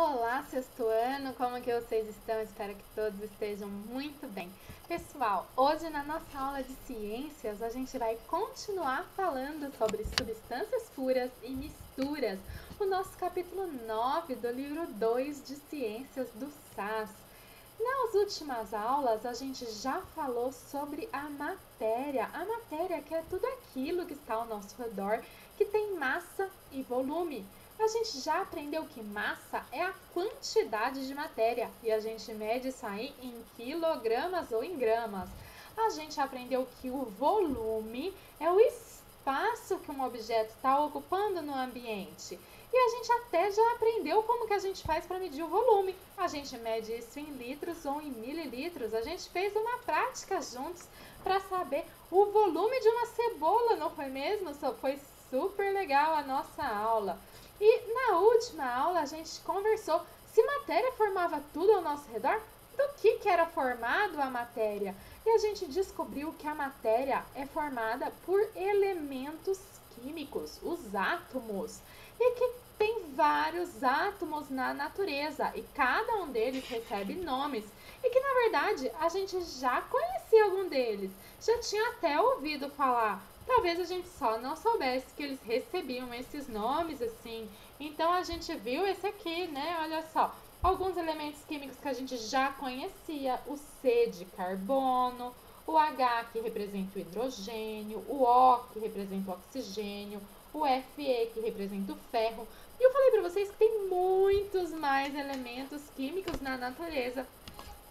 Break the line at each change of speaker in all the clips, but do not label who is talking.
Olá, sexto ano, como que vocês estão? Espero que todos estejam muito bem. Pessoal, hoje na nossa aula de ciências a gente vai continuar falando sobre substâncias puras e misturas, o nosso capítulo 9 do livro 2 de Ciências do SAS. Nas últimas aulas a gente já falou sobre a matéria que é tudo aquilo que está ao nosso redor, que tem massa e volume. A gente já aprendeu que massa é a quantidade de matéria e a gente mede isso aí em quilogramas ou em gramas. A gente aprendeu que o volume é o espaço que um objeto está ocupando no ambiente. E a gente até já aprendeu como que a gente faz para medir o volume. A gente mede isso em litros ou em mililitros. A gente fez uma prática juntos para saber o volume de uma cebola, não foi mesmo? Foi super legal a nossa aula. E na última aula a gente conversou se matéria formava tudo ao nosso redor, do que era formado a matéria. E a gente descobriu que a matéria é formada por elementos químicos, os átomos, e que tem vários átomos na natureza e cada um deles recebe nomes. E que na verdade a gente já conhecia algum deles, já tinha até ouvido falar. Talvez a gente só não soubesse que eles recebiam esses nomes assim. Então a gente viu esse aqui, né? Olha só, alguns elementos químicos que a gente já conhecia: o C de carbono, o H que representa o hidrogênio, o O que representa o oxigênio, o Fe que representa o ferro. E eu falei para vocês que tem muitos mais elementos químicos na natureza,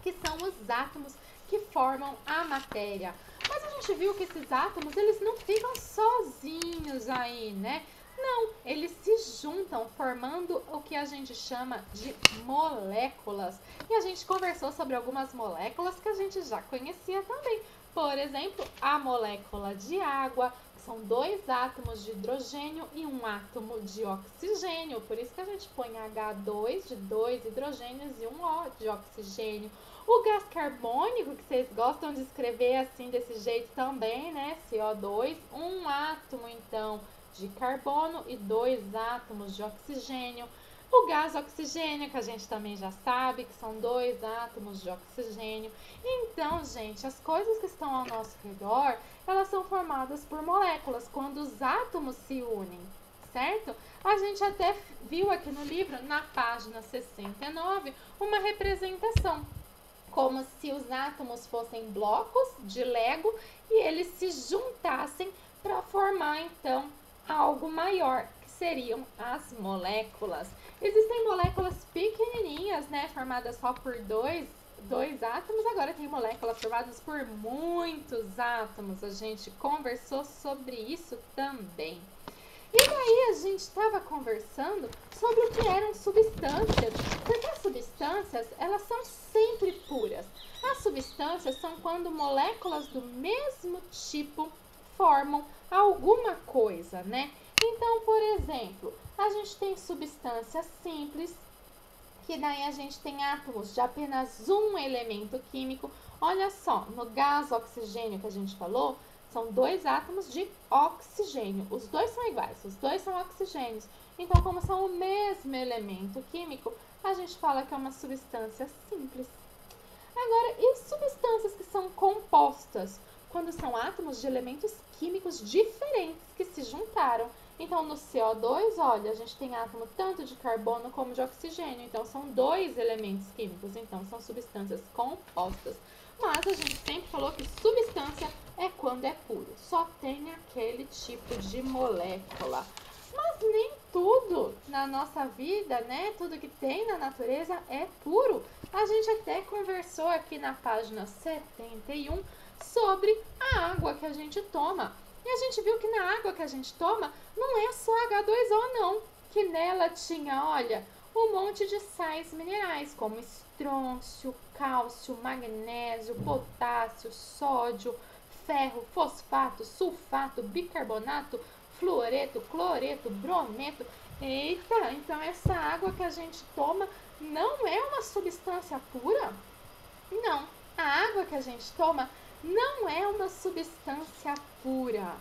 que são os átomos que formam a matéria. Mas a gente viu que esses átomos, eles não ficam sozinhos aí, né? Não, eles se juntam formando o que a gente chama de moléculas. E a gente conversou sobre algumas moléculas que a gente já conhecia também. Por exemplo, a molécula de água, que são dois átomos de hidrogênio e um átomo de oxigênio. Por isso que a gente põe H2 de dois hidrogênios e um O de oxigênio. O gás carbônico, que vocês gostam de escrever assim desse jeito também, né? CO2, um átomo então de carbono e dois átomos de oxigênio. O gás oxigênio, que a gente também já sabe, que são dois átomos de oxigênio. Então, gente, as coisas que estão ao nosso redor, elas são formadas por moléculas quando os átomos se unem, certo? A gente até viu aqui no livro, na página 69, uma representação, como se os átomos fossem blocos de Lego e eles se juntassem para formar, então, algo maior, que seriam as moléculas. Existem moléculas pequenininhas, né, formadas só por dois átomos. Agora tem moléculas formadas por muitos átomos. A gente conversou sobre isso também. E daí a gente estava conversando sobre o que eram substâncias, porque as substâncias, elas são sempre puras. As substâncias são quando moléculas do mesmo tipo formam alguma coisa, né? Então, por exemplo, a gente tem substâncias simples, que daí a gente tem átomos de apenas um elemento químico. Olha só, no gás oxigênio que a gente falou, são dois átomos de oxigênio. Os dois são iguais, os dois são oxigênios. Então, como são o mesmo elemento químico, a gente fala que é uma substância simples. Agora, e substâncias que são compostas? Quando são átomos de elementos químicos diferentes que se juntaram. Então, no CO2, olha, a gente tem átomo tanto de carbono como de oxigênio. Então, são dois elementos químicos. Então, são substâncias compostas. Mas a gente sempre falou que substância é quando é puro. Só tem aquele tipo de molécula. Mas nem tudo na nossa vida, né? Tudo que tem na natureza é puro. A gente até conversou aqui na página 71 sobre a água que a gente toma. E a gente viu que na água que a gente toma não é só H2O não, que nela tinha, olha, um monte de sais minerais, como estrôncio, cálcio, magnésio, potássio, sódio, ferro, fosfato, sulfato, bicarbonato, fluoreto, cloreto, brometo. Eita, então essa água que a gente toma não é uma substância pura? Não, a água que a gente toma não é uma substância pura.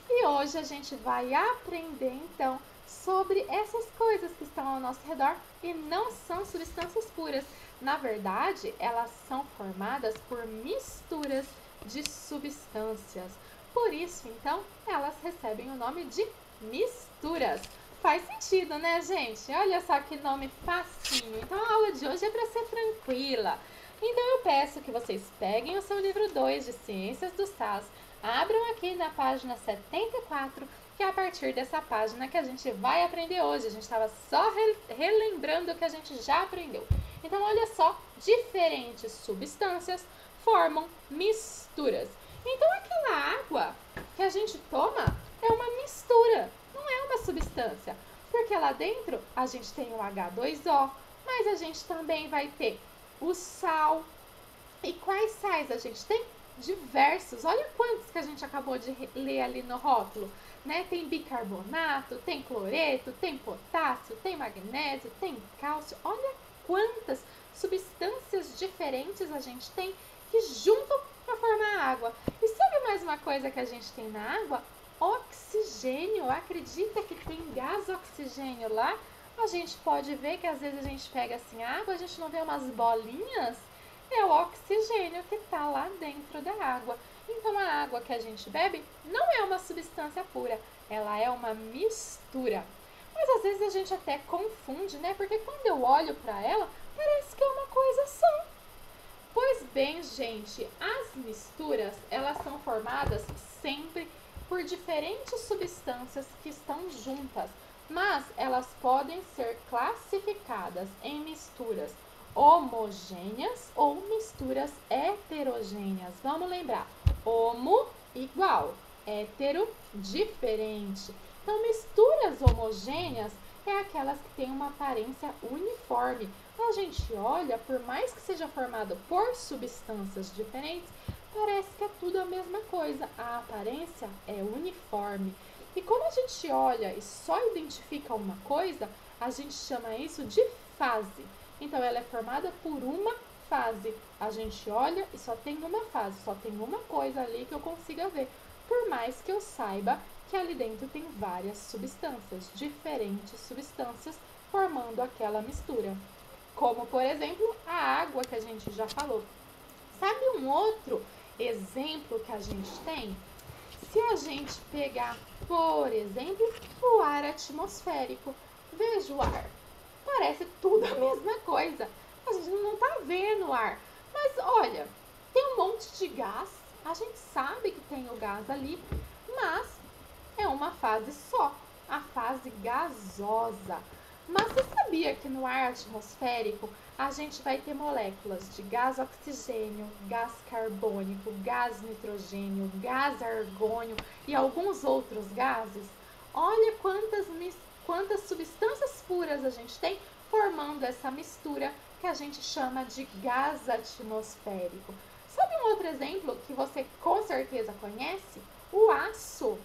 E hoje a gente vai aprender então sobre essas coisas que estão ao nosso redor e não são substâncias puras. Na verdade, elas são formadas por misturas de substâncias. Por isso, então, elas recebem o nome de misturas. Faz sentido, né, gente? Olha só que nome facinho. Então, a aula de hoje é para ser tranquila. Então, eu peço que vocês peguem o seu livro 2 de Ciências do SAS, abram aqui na página 74, que é a partir dessa página que a gente vai aprender hoje. A gente estava só relembrando o que a gente já aprendeu. Então, olha só, diferentes substâncias formam misturas. Então, aquela água que a gente toma é uma mistura, não é uma substância. Porque lá dentro a gente tem o H2O, mas a gente também vai ter o sal. E quais sais a gente tem? Diversos. Olha quantos que a gente acabou de ler ali no rótulo. Né? Tem bicarbonato, tem cloreto, tem potássio, tem magnésio, tem cálcio. Olha quantas substâncias diferentes a gente tem que juntam para formar água. E sabe mais uma coisa que a gente tem na água? Oxigênio. Acredita que tem gás oxigênio lá? A gente pode ver que às vezes a gente pega assim a água, a gente não vê umas bolinhas? É o oxigênio que está lá dentro da água. Então, a água que a gente bebe não é uma substância pura, ela é uma mistura. Mas às vezes a gente até confunde, né? Porque quando eu olho para ela, parece que é uma coisa só. Pois bem, gente, as misturas, elas são formadas sempre por diferentes substâncias que estão juntas, mas elas podem ser classificadas em misturas homogêneas ou misturas heterogêneas. Vamos lembrar, homo igual, hétero diferente. Então, misturas homogêneas é aquelas que têm uma aparência uniforme. A gente olha, por mais que seja formado por substâncias diferentes, parece que é tudo a mesma coisa. A aparência é uniforme. E quando a gente olha e só identifica uma coisa, a gente chama isso de fase. Então, ela é formada por uma fase. A gente olha e só tem uma fase, só tem uma coisa ali que eu consiga ver. Por mais que eu saiba que ali dentro tem várias substâncias, diferentes substâncias, formando aquela mistura. Como, por exemplo, a água que a gente já falou. Sabe um outro exemplo que a gente tem? Se a gente pegar, por exemplo, o ar atmosférico. Veja o ar. Parece tudo a mesma coisa. A gente não está vendo o ar. Mas olha, tem um monte de gás. A gente sabe que tem o gás ali, mas é uma fase só, a fase gasosa. Mas você sabia que no ar atmosférico a gente vai ter moléculas de gás oxigênio, gás carbônico, gás nitrogênio, gás argônio e alguns outros gases? Olha quantas substâncias puras a gente tem formando essa mistura que a gente chama de gás atmosférico. Sabe um outro exemplo que você com certeza conhece? O aço.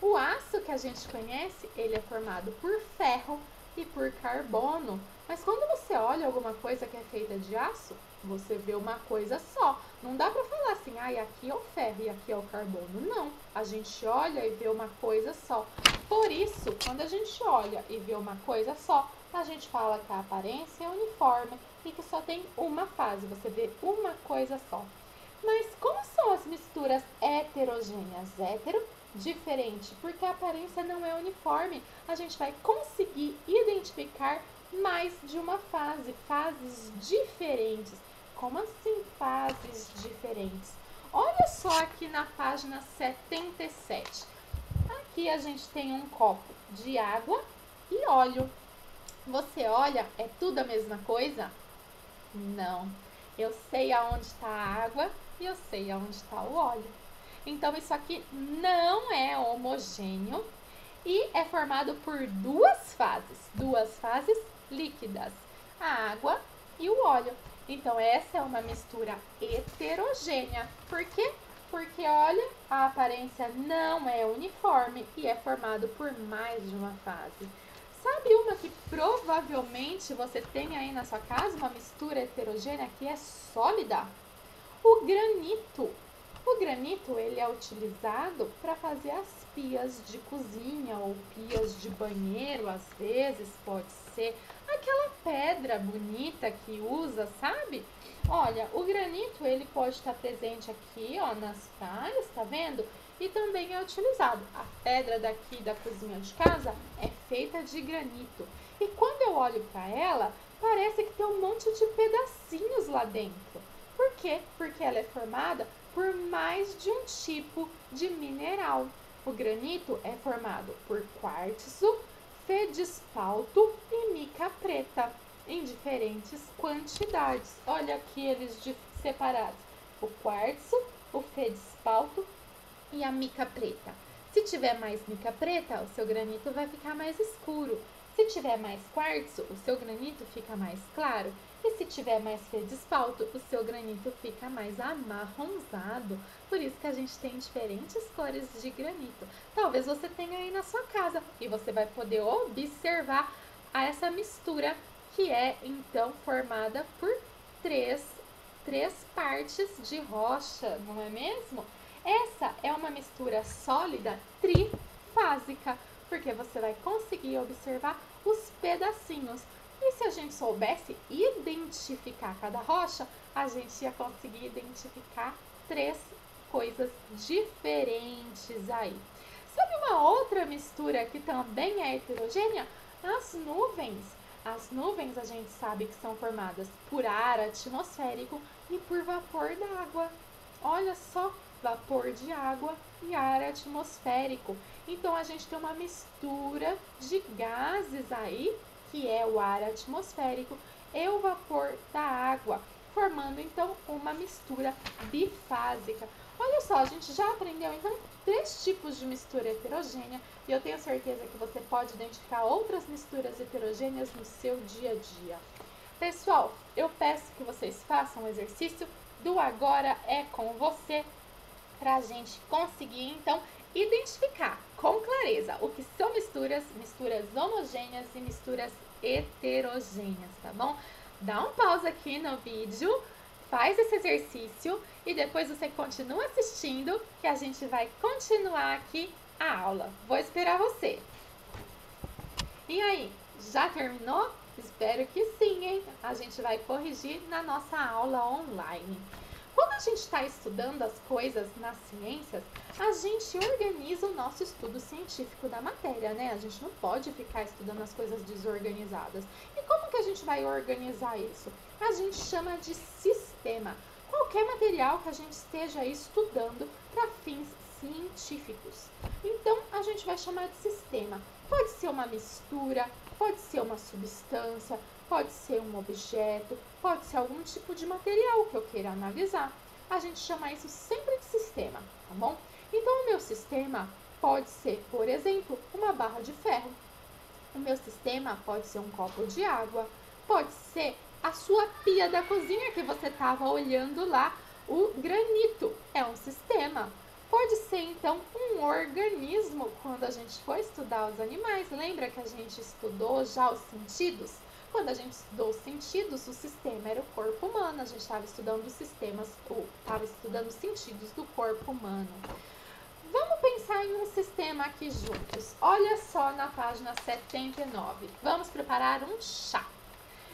O aço que a gente conhece, ele é formado por ferro e por carbono. Mas quando você olha alguma coisa que é feita de aço, você vê uma coisa só. Não dá para falar assim, aqui é o ferro e aqui é o carbono. Não, a gente olha e vê uma coisa só. Por isso, quando a gente olha e vê uma coisa só, a gente fala que a aparência é uniforme e que só tem uma fase, você vê uma coisa só. Mas como são as misturas heterogêneas? Hétero, diferente, porque a aparência não é uniforme. A gente vai conseguir identificar mais de uma fase, fases diferentes. Como assim fases diferentes? Olha só aqui na página 77. Aqui a gente tem um copo de água e óleo. Você olha, é tudo a mesma coisa? Não. Eu sei aonde está a água e eu sei aonde está o óleo. Então, isso aqui não é homogêneo e é formado por duas fases líquidas, a água e o óleo. Então, essa é uma mistura heterogênea. Por quê? Porque, olha, a aparência não é uniforme e é formado por mais de uma fase. Sabe uma que provavelmente você tem aí na sua casa, uma mistura heterogênea que é sólida? O granito. O granito ele é utilizado para fazer as pias de cozinha ou pias de banheiro, às vezes pode ser aquela pedra bonita que usa, sabe? Olha, o granito ele pode estar presente aqui, ó, nas praias, tá vendo? E também é utilizado. A pedra daqui da cozinha de casa é feita de granito. E quando eu olho para ela, parece que tem um monte de pedacinhos lá dentro. Por quê? Porque ela é formada por mais de um tipo de mineral. O granito é formado por quartzo, feldspalto e mica preta, em diferentes quantidades. Olha aqui eles separados: o quartzo, o feldspalto e a mica preta. Se tiver mais mica preta, o seu granito vai ficar mais escuro. Se tiver mais quartzo, o seu granito fica mais claro. E se tiver mais feldspalto, o seu granito fica mais amarronzado. Por isso que a gente tem diferentes cores de granito. Talvez você tenha aí na sua casa e você vai poder observar essa mistura que é então formada por três partes de rocha, não é mesmo? Essa é uma mistura sólida trifásica, porque você vai conseguir observar os pedacinhos. E se a gente soubesse identificar cada rocha, a gente ia conseguir identificar três coisas diferentes aí. Sabe uma outra mistura que também é heterogênea? As nuvens. As nuvens a gente sabe que são formadas por ar atmosférico e por vapor d'água. Olha só, vapor de água e ar atmosférico. Então a gente tem uma mistura de gases aí, que é o ar atmosférico e o vapor da água, formando então uma mistura bifásica. Olha só, a gente já aprendeu então três tipos de mistura heterogênea e eu tenho certeza que você pode identificar outras misturas heterogêneas no seu dia a dia. Pessoal, eu peço que vocês façam o exercício do Agora é com você, para a gente conseguir então identificar com clareza o que são misturas homogêneas e misturas heterogêneas, tá bom? Dá um pause aqui no vídeo, faz esse exercício e depois você continua assistindo que a gente vai continuar aqui a aula. Vou esperar você. E aí, já terminou? Espero que sim, hein? A gente vai corrigir na nossa aula online. Quando a gente está estudando as coisas nas ciências, a gente organiza o nosso estudo científico da matéria, né? A gente não pode ficar estudando as coisas desorganizadas. E como que a gente vai organizar isso? A gente chama de sistema. Qualquer material que a gente esteja estudando para fins científicos. Então, a gente vai chamar de sistema. Pode ser uma mistura, pode ser uma substância, pode ser um objeto, pode ser algum tipo de material que eu queira analisar. A gente chama isso sempre de sistema, tá bom? Então, o meu sistema pode ser, por exemplo, uma barra de ferro. O meu sistema pode ser um copo de água, pode ser a sua pia da cozinha que você estava olhando lá, o granito é um sistema. Pode ser, então, um organismo, quando a gente for estudar os animais. Lembra que a gente estudou já os sentidos? Quando a gente estudou os sentidos, o sistema era o corpo humano. A gente estava estudando os sistemas, ou estava estudando os sentidos do corpo humano. Vamos pensar em um sistema aqui juntos. Olha só na página 79. Vamos preparar um chá.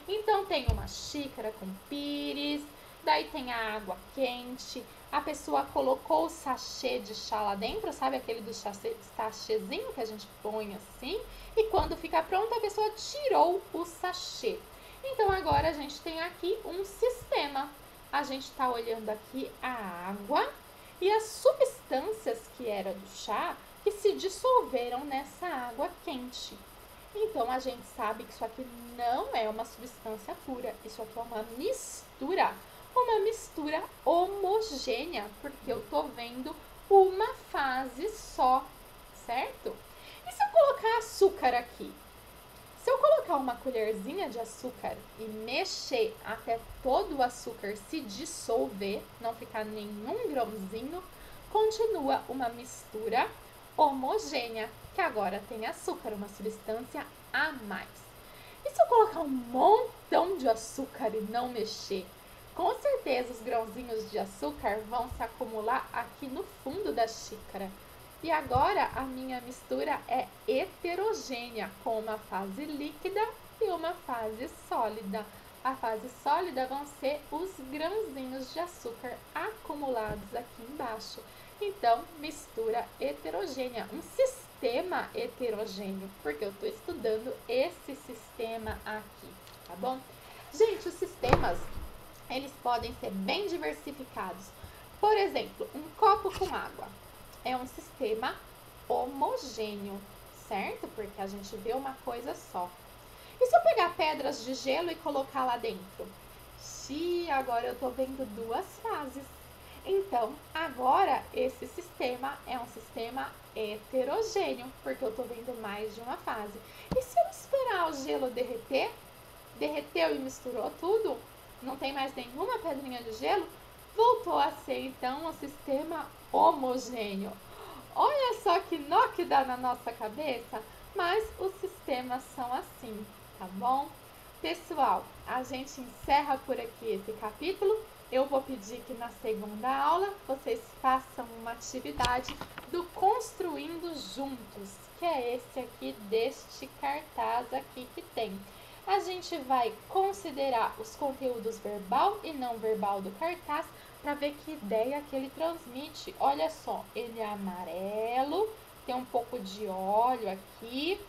Então, tem uma xícara com pires, daí tem a água quente, a pessoa colocou o sachê de chá lá dentro, sabe aquele do sachêzinho que a gente põe assim, e quando fica pronto a pessoa tirou o sachê. Então agora a gente tem aqui um sistema. A gente está olhando aqui a água e as substâncias que era do chá que se dissolveram nessa água quente. Então a gente sabe que isso aqui não é uma substância pura, isso aqui é uma mistura homogênea, porque eu tô vendo uma fase só, certo? E se eu colocar açúcar aqui? Se eu colocar uma colherzinha de açúcar e mexer até todo o açúcar se dissolver, não ficar nenhum grãozinho, continua uma mistura homogênea, que agora tem açúcar, uma substância a mais. E se eu colocar um montão de açúcar e não mexer? Com certeza os grãozinhos de açúcar vão se acumular aqui no fundo da xícara. E agora a minha mistura é heterogênea, com uma fase líquida e uma fase sólida. A fase sólida vão ser os grãozinhos de açúcar acumulados aqui embaixo. Então, mistura heterogênea, um sistema heterogêneo, porque eu estou estudando esse sistema aqui, tá bom? Gente, os sistemas, eles podem ser bem diversificados. Por exemplo, um copo com água é um sistema homogêneo, certo? Porque a gente vê uma coisa só. E se eu pegar pedras de gelo e colocar lá dentro? Agora eu tô vendo duas fases. Então, agora esse sistema é um sistema heterogêneo, porque eu tô vendo mais de uma fase. E se eu esperar o gelo derreter? Derreteu e misturou tudo? Não tem mais nenhuma pedrinha de gelo? Voltou a ser então um sistema homogêneo. Olha só que nó que dá na nossa cabeça, mas os sistemas são assim, tá bom? Pessoal, a gente encerra por aqui esse capítulo. Eu vou pedir que na segunda aula vocês façam uma atividade do Construindo Juntos, que é esse aqui deste cartaz aqui que tem. A gente vai considerar os conteúdos verbal e não verbal do cartaz para ver que ideia que ele transmite. Olha só, ele é amarelo, tem um pouco de óleo aqui,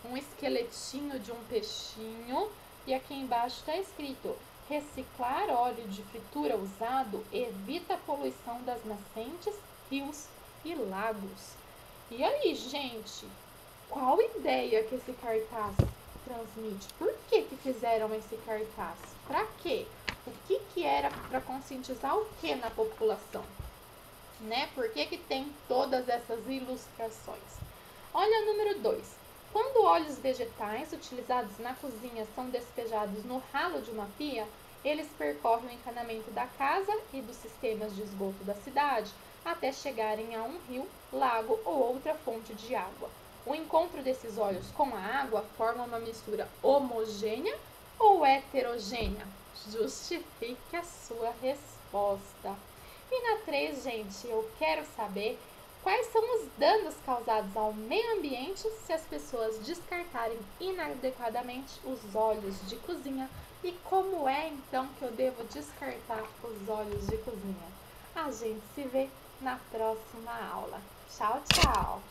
um esqueletinho de um peixinho e aqui embaixo está escrito: reciclar óleo de fritura usado evita a poluição das nascentes, rios e lagos. E aí, gente, qual ideia que esse cartaz transmite? Por que fizeram esse cartaz? Para quê? O que era para conscientizar o que na população? Né? Por que tem todas essas ilustrações? Olha o número 2. Quando óleos vegetais utilizados na cozinha são despejados no ralo de uma pia, eles percorrem o encanamento da casa e dos sistemas de esgoto da cidade até chegarem a um rio, lago ou outra fonte de água. O encontro desses óleos com a água forma uma mistura homogênea ou heterogênea? Justifique a sua resposta. E na 3, gente, eu quero saber quais são os danos causados ao meio ambiente se as pessoas descartarem inadequadamente os óleos de cozinha e como é então que eu devo descartar os óleos de cozinha. A gente se vê na próxima aula. Tchau, tchau!